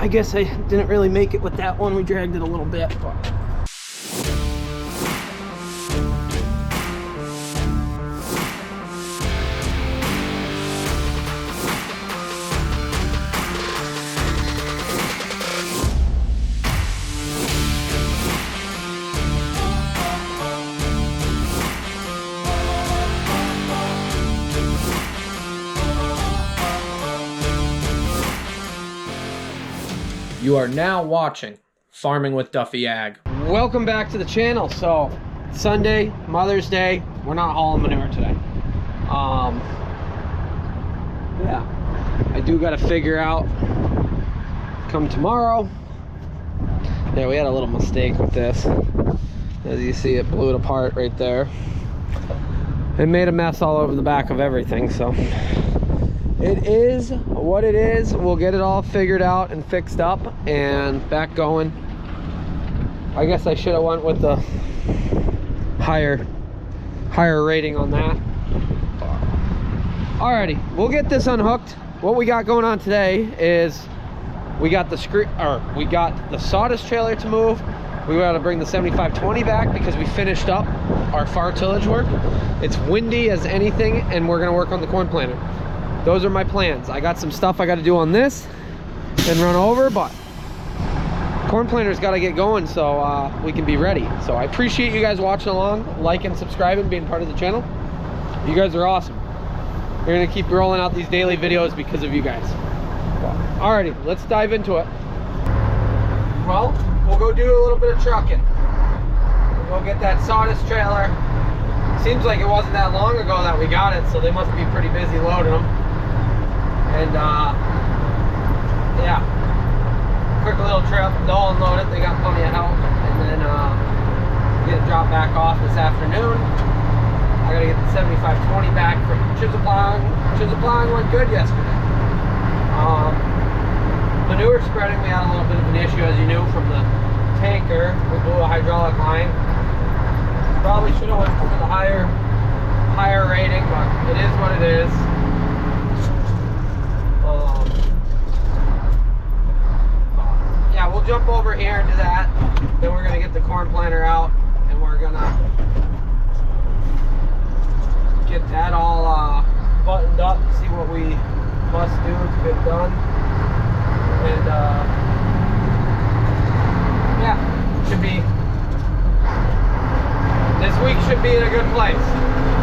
I guess I didn't really make it with that one. We dragged it a little bit, but You are now watching Farming with Duffy Ag. welcome back to the channel. So Sunday, Mother's Day, we're not hauling manure today. Yeah, I do got to figure out come tomorrow. Yeah, we had a little mistake with this. As you see, it blew it apart right there. It made a mess all over the back of everything, so it is what it is. We'll get it all figured out and fixed up and back going. I guess I should have went with the higher rating on that. Alrighty, we'll get this unhooked. What we got going on today is we got the sawdust trailer to move. We got to bring the 7520 back because we finished up our far tillage work. It's windy as anything, and we're gonna work on the corn planter. Those are my plans. I got some stuff I got to do on this and run over, but corn planter's got to get going so we can be ready. So I appreciate you guys watching along, liking, subscribing, being part of the channel. You guys are awesome. We're gonna keep rolling out these daily videos because of you guys. Alrighty, let's dive into it. Well, we'll go do a little bit of trucking. We'll get that sawdust trailer. Seems like it wasn't that long ago that we got it, so they must be pretty busy loading them. And yeah, quick little trip, they'll unload it, they got plenty of help, and then get it dropped back off this afternoon. I gotta get the 7520 back from chisel plowing. Chisel plowing went good yesterday. Manure spreading, we had a little bit of an issue, as you knew, from the tanker. We blew a hydraulic line. Probably should have went for the higher rating, but it is what it is. Yeah, we'll jump over here and do that. Then we're gonna get the corn planter out, and we're gonna get that all buttoned up, see what we must do to get done. And yeah, should be, this week should be in a good place.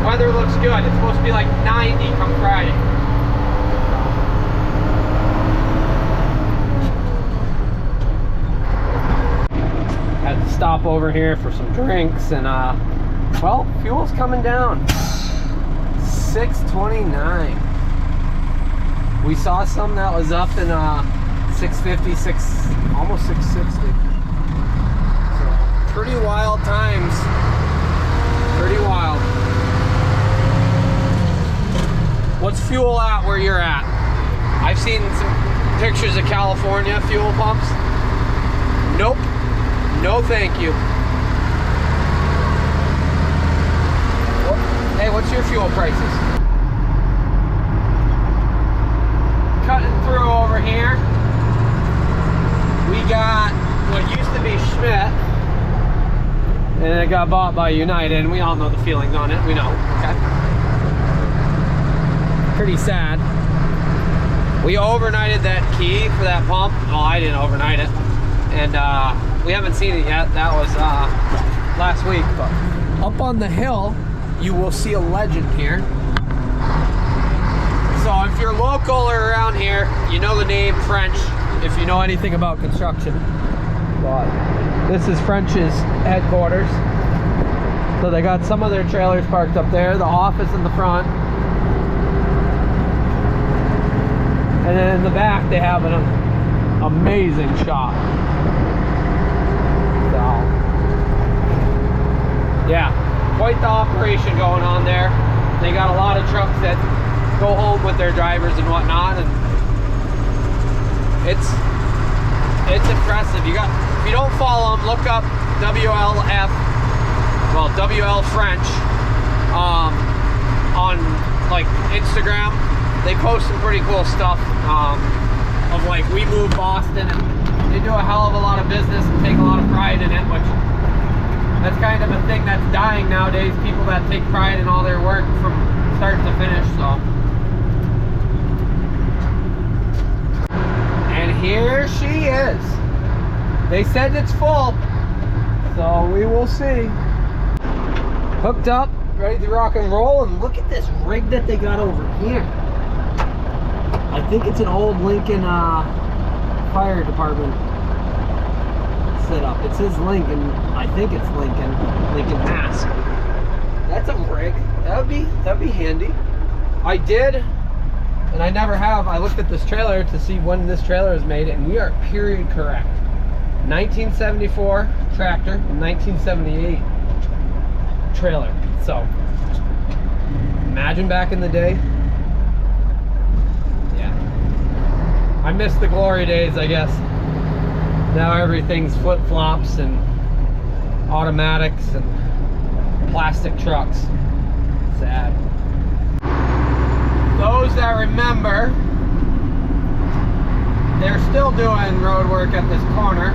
Weather looks good. It's supposed to be like 90 come Friday. Had to stop over here for some drinks, and well, fuel's coming down. 629. We saw some that was up in 650, almost 660. So pretty wild times. Pretty wild. What's fuel at where you're at? I've seen some pictures of California fuel pumps. Nope. No thank you. Hey, what's your fuel prices? Cutting through over here. We got what used to be Schmidt, and it got bought by United, and we all know the feelings on it. We know, okay? Pretty sad. We overnighted that key for that pump. Well, I didn't overnight it, and we haven't seen it yet. That was last week. But up on the hill, you will see a legend here. So if you're local or around here, you know the name French, if you know anything about construction. But this is French's headquarters. So they got some of their trailers parked up there, the office in the front. And then in the back they have an amazing shop. So yeah, quite the operation going on there. They got a lot of trucks that go home with their drivers and whatnot, and it's impressive. If you don't follow them, look up WLF, well, WL French on like Instagram. They post some pretty cool stuff. of like, we moved Boston, and they do a hell of a lot of business and take a lot of pride in it, which that's kind of a thing that's dying nowadays. People that take pride in all their work from start to finish. So, and here she is. They said it's full, so we will see. Hooked up, ready to rock and roll, and look at this rig that they got over here. I think it's an old Lincoln fire department setup. It says Lincoln. I think it's Lincoln Mass. That's a rig. That'd be handy. I did, and I never have. I looked at this trailer to see when this trailer is made, and we are period correct. 1974 tractor, and 1978 trailer. So imagine back in the day. Yeah, I miss the glory days, I guess. Now everything's flip-flops and automatics and plastic trucks. Sad. Those that remember, they're still doing road work at this corner.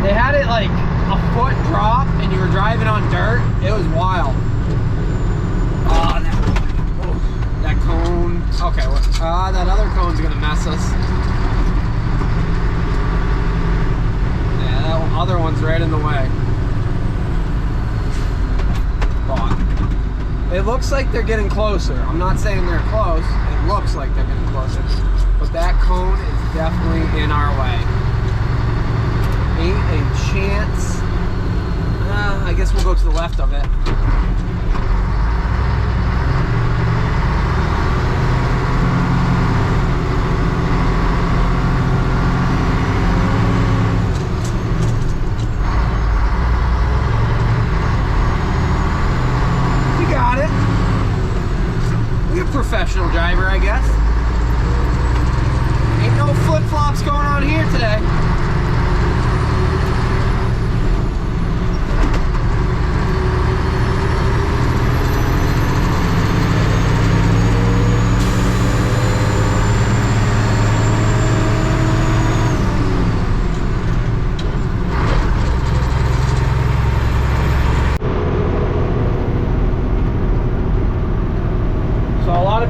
They had it like a foot drop and you were driving on dirt. It was wild. That cone. Okay, that other cone's gonna mess us. Yeah, that other one's right in the way. But it looks like they're getting closer. I'm not saying they're close. It looks like they're getting closer. But that cone is definitely in our way. Ain't a chance. I guess we'll go to the left of it. You got it. You're a professional driver, I guess. Ain't no flip-flops going on here today.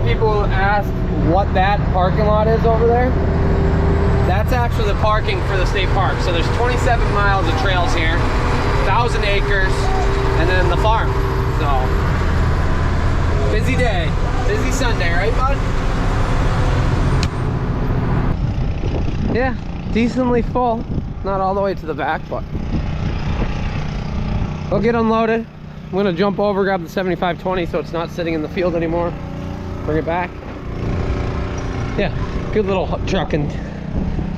People ask what that parking lot is over there. That's actually the parking for the state park. So there's 27 miles of trails here, 1,000 acres, and then the farm. So busy day, busy Sunday, right, bud? Yeah, decently full. Not all the way to the back, but we'll get unloaded. I'm gonna jump over, grab the 7520 so it's not sitting in the field anymore. Bring it back. Yeah, good little truck, and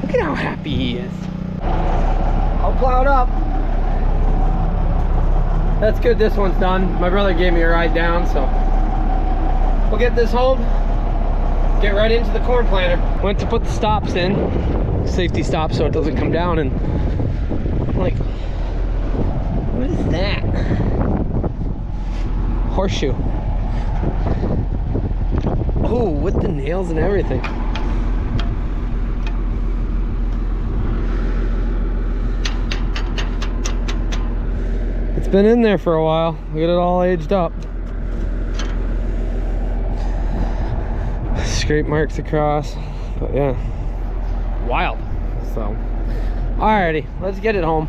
look at how happy he is. All plowed up. That's good, this one's done. My brother gave me a ride down, so we'll get this home, get right into the corn planter. Went to put the stops in, safety stops, so it doesn't come down, and I'm like, what is that? Horseshoe. Oh, with the nails and everything. It's been in there for a while. Look at it all aged up. Scrape marks across. But yeah, wild. So, alrighty, let's get it home.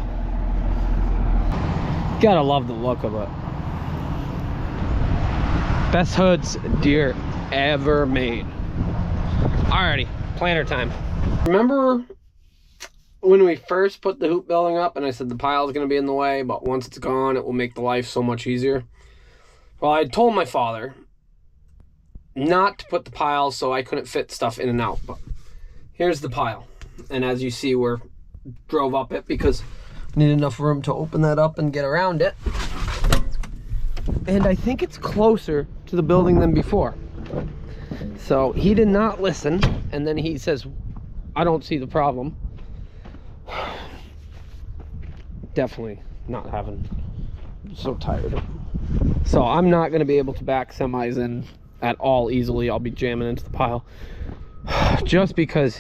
Gotta love the look of it. Best hoods deer ever made. Alrighty, planter time. Remember when we first put the hoop building up and I said the pile is going to be in the way, but once it's gone it will make the life so much easier? Well, I told my father not to put the pile so I couldn't fit stuff in and out, but here's the pile, and as you see, we're drove up it because I need enough room to open that up and get around it. And I think it's closer to the building than before. So he did not listen, and then he says, I don't see the problem. Definitely not having, I'm so tired. So I'm not going to be able to back semis in at all easily. I'll be jamming into the pile. just because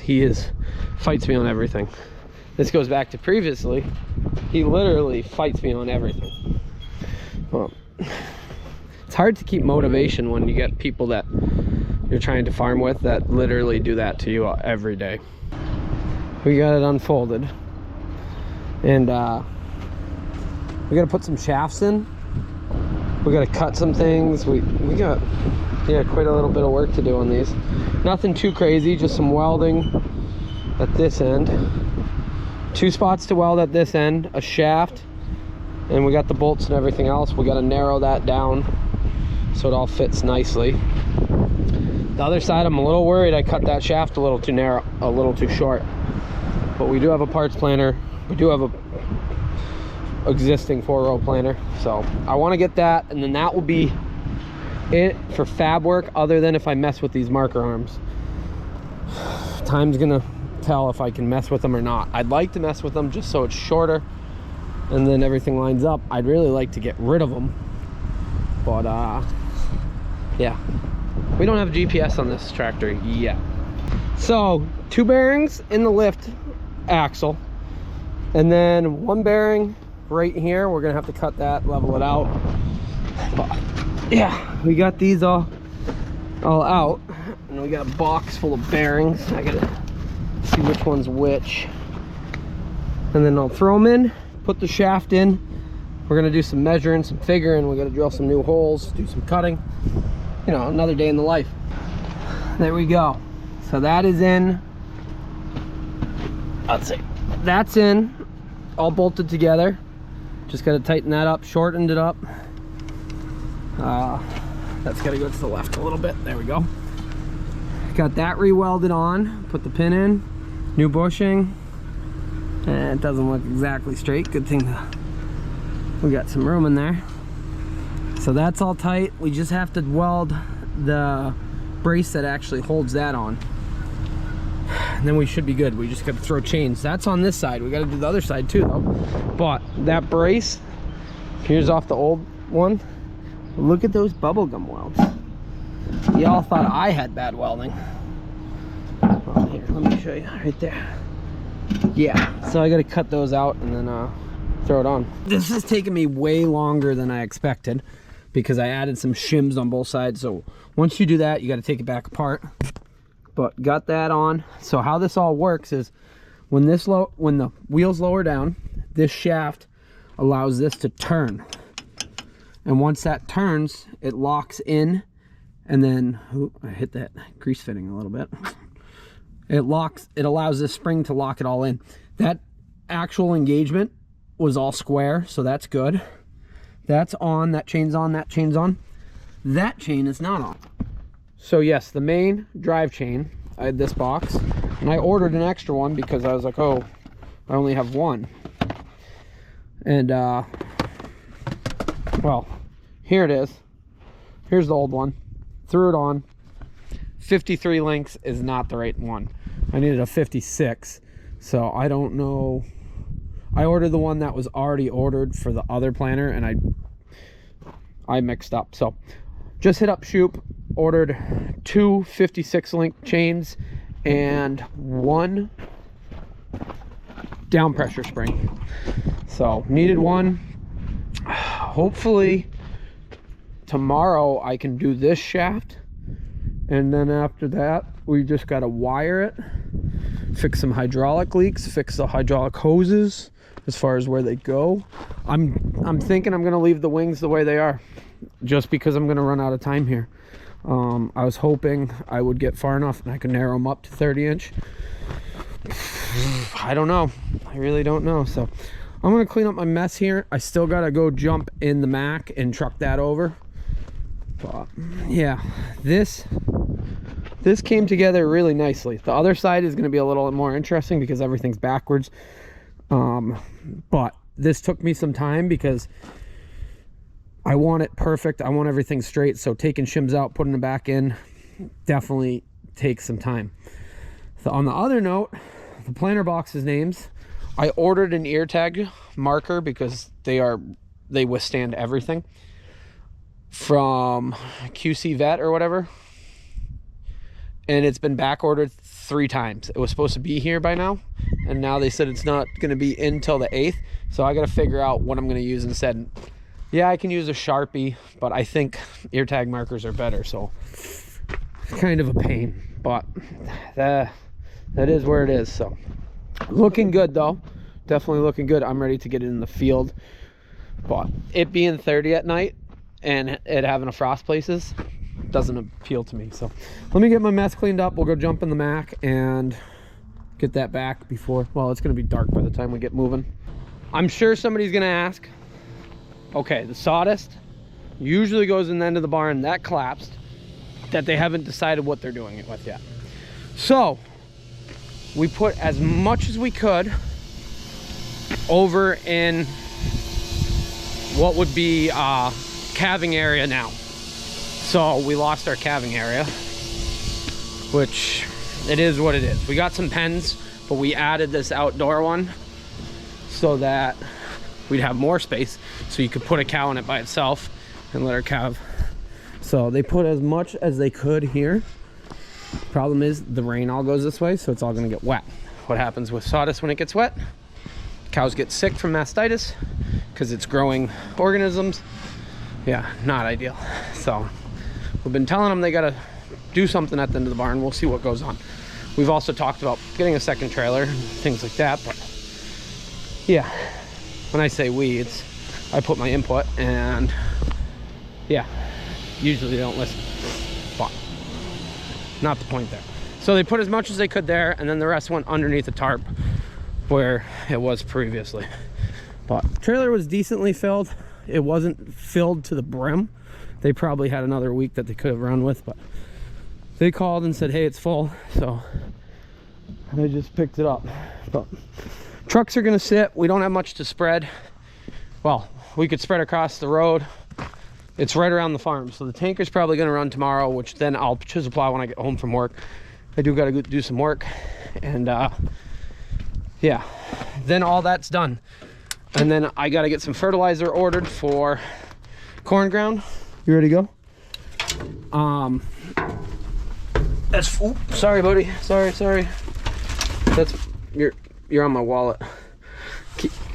fights me on everything. This goes back to previously. He literally fights me on everything. Well, it's hard to keep motivation when you get people that you're trying to farm with that literally do that to you every day. We got it unfolded, and we got to put some shafts in. We got to cut some things. We got, yeah, quite a little bit of work to do on these. Nothing too crazy, just some welding at this end. 2 spots to weld at this end, a shaft, and we got the bolts and everything else. We got to narrow that down so it all fits nicely. The other side, I'm a little worried I cut that shaft a little too narrow, a little too short. But we do have a parts planner. We do have a existing 4-row planner, so I want to get that, and then that will be it for fab work, other than if I mess with these marker arms. Time's gonna tell if I can mess with them or not. I'd like to mess with them just so it's shorter and then everything lines up. I'd really like to get rid of them, but yeah, we don't have GPS on this tractor yet. So 2 bearings in the lift axle, and then 1 bearing right here. We're gonna have to cut that, level it out. But yeah, we got these all out, and we got a box full of bearings. I gotta see which one's which, and then I'll throw them in, put the shaft in. We're gonna do some measuring, some figuring. We gotta drill some new holes, do some cutting. You know, another day in the life. There we go. So that is in. Let's see, that's in, all bolted together. Just got to tighten that up, shortened it up. That's got to go to the left a little bit. There we go. Got that re-welded on, put the pin in, new bushing, and it doesn't look exactly straight. Good thing we got some room in there. So that's all tight. We just have to weld the brace that actually holds that on, and then we should be good. We just got to throw chains. That's on this side. We got to do the other side too though. But that brace, here's off the old one. Look at those bubblegum welds. Y'all thought I had bad welding. Well, here, let me show you right there. Yeah, so I got to cut those out and then throw it on. This is taking me way longer than I expected because I added some shims on both sides. So once you do that, you got to take it back apart. But got that on. So how this all works is when the wheels lower down, this shaft allows this to turn, and once that turns, it locks in, and then I hit that grease fitting a little bit. It allows this spring to lock it all in. That actual engagement was all square, so that's good. That's on, that chain's on, that chain's on. That chain is not on. So yes, the main drive chain, I had this box, and I ordered an extra one because I was like, oh, I only have one. And well, here it is. Here's the old one. Threw it on. 53 links is not the right one. I needed a 56, so I don't know. I ordered the one that was already ordered for the other planner, and I mixed up. So just hit up Shoop, ordered 2 56 link chains and 1 down pressure spring. So needed one. Hopefully tomorrow I can do this shaft, and then after that we just got to wire it, fix some hydraulic leaks, fix the hydraulic hoses as far as where they go. I'm thinking I'm going to leave the wings the way they are just because I'm going to run out of time here. I was hoping I would get far enough and I could narrow them up to 30-inch. I don't know. I really don't know. So I'm going to clean up my mess here. I still got to go jump in the Mack and truck that over. But yeah, this came together really nicely. The other side is going to be a little more interesting because everything's backwards. But this took me some time because I want it perfect. I want everything straight. So taking shims out, putting them back in, definitely takes some time. So on the other note, the planter box's names, I ordered an ear tag marker because they withstand everything, from QC Vet or whatever. and it's been back ordered 3 times. It was supposed to be here by now, and now they said it's not going to be in till the 8th. So I got to figure out what I'm going to use instead. Yeah, I can use a Sharpie, but I think ear tag markers are better, so it's kind of a pain, but that is where it is. So looking good though, definitely looking good. I'm ready to get it in the field, but it being 30 at night and it having a frost places doesn't appeal to me. So let me get my mess cleaned up. We'll go jump in the Mack and get that back before, well, it's going to be dark by the time we get moving. I'm sure somebody's going to ask, okay, the sawdust usually goes in the end of the barn that collapsed, that they haven't decided what they're doing it with yet. So we put as much as we could over in what would be calving area now. So we lost our calving area, which it is what it is. We got some pens, but we added this outdoor one so that we'd have more space, so you could put a cow in it by itself and let her calve. So they put as much as they could here. Problem is the rain all goes this way, so it's all going to get wet. What happens with sawdust when it gets wet? Cows get sick from mastitis because it's growing organisms. Yeah, not ideal. So we've been telling them they got to do something at the end of the barn. We'll see what goes on. We've also talked about getting a second trailer and things like that, but yeah, when I say we, it's I put my input, and yeah, usually they don't listen, but not the point there. So they put as much as they could there, and then the rest went underneath the tarp where it was previously. But trailer was decently filled. It wasn't filled to the brim. They probably had another week that they could have run with, but they called and said, hey, it's full, so I just picked it up. But trucks are gonna sit. We don't have much to spread. Well, we could spread across the road. It's right around the farm, so the tanker's probably gonna run tomorrow, which then I'll chisel plow when I get home from work. I do gotta go do some work, and yeah, then all that's done. And then I gotta get some fertilizer ordered for corn ground. You ready to go? That's, oops, sorry buddy, sorry. That's, you're on my wallet.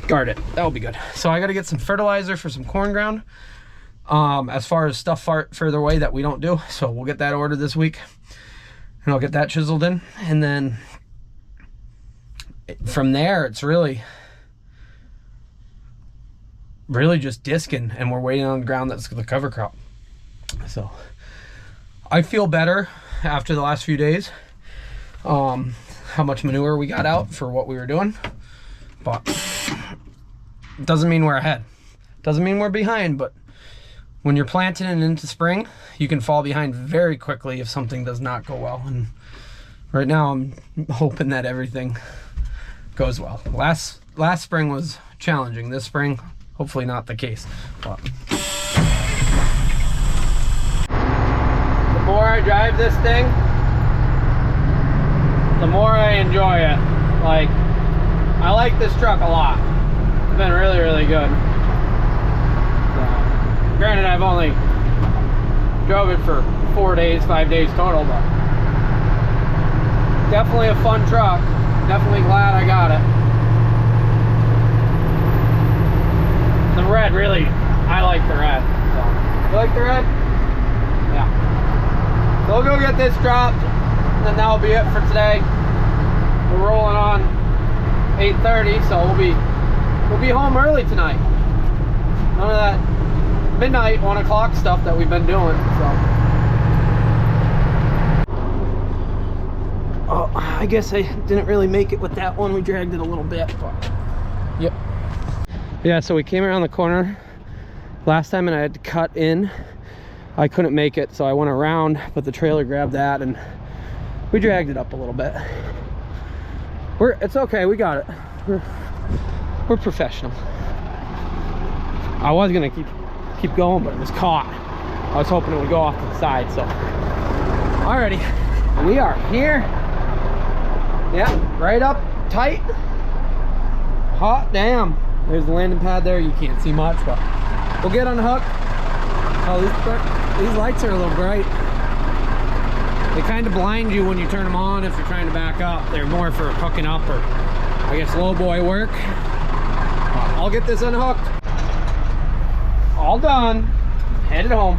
Guard it, that'll be good. So I gotta get some fertilizer for some corn ground. As far as stuff further away that we don't do, so we'll get that ordered this week, and I'll get that chiseled in, and then from there it's really just disking, and we're waiting on the ground that's the cover crop. So I feel better after the last few days, how much manure we got out for what we were doing, but it doesn't mean we're ahead, doesn't mean we're behind. But when you're planting and into spring, you can fall behind very quickly if something does not go well. And right now I'm hoping that everything goes well. Last spring was challenging. This spring, hopefully not the case. But the more I drive this thing, the more I enjoy it. Like, I like this truck a lot. It's been really good. Granted, I've only drove it for 4 days, 5 days total, but definitely a fun truck. Definitely glad I got it. The red, really, I like the red. So, you like the red? Yeah. So we'll go get this dropped, and then that'll be it for today. We're rolling on 8:30, so we'll be home early tonight. None of that midnight, 1 o'clock stuff that we've been doing. So, oh, I guess I didn't really make it with that one. We dragged it a little bit, but yep. Yeah, so we came around the corner last time and I had to cut in. I couldn't make it, so I went around, but the trailer grabbed that and we dragged it up a little bit. It's okay, we got it. We're professional. I was gonna keep going, but it was caught. I was hoping it would go off to the side. So alrighty, we are here. Yeah, right up tight. Hot damn. There's the landing pad there. You can't see much, but we'll get on the hook. Oh, these lights are a little bright. They kind of blind you when you turn them on if you're trying to back up. They're more for hooking up or, I guess, low boy work. I'll get this unhooked. All done. Headed home.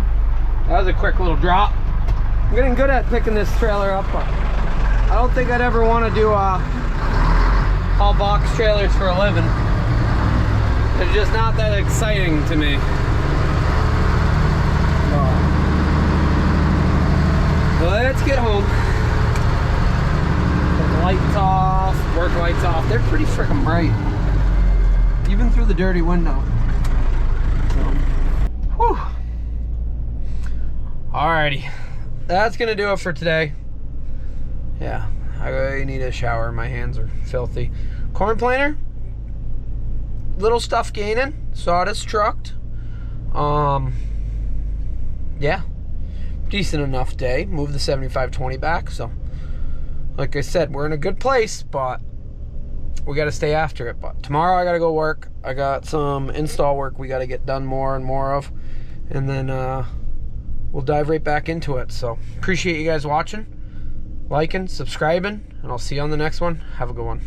That was a quick little drop. I'm getting good at picking this trailer up, but I don't think I'd ever want to do haul box trailers for a living. They're just not that exciting to me. Let's get home. Put the lights off, work lights off. They're pretty freaking bright, even through the dirty window. So, whew. Alrighty, that's gonna do it for today. Yeah, I really need a shower. My hands are filthy. Corn planer, little stuff gaining. Sawdust trucked. Yeah, decent enough day. Moved the 7520 back. So, like I said, we're in a good place, but we got to stay after it. But tomorrow I got to go work. I got some install work we got to get done more and more of, and then we'll dive right back into it. So appreciate you guys watching, liking, subscribing, and I'll see you on the next one. Have a good one.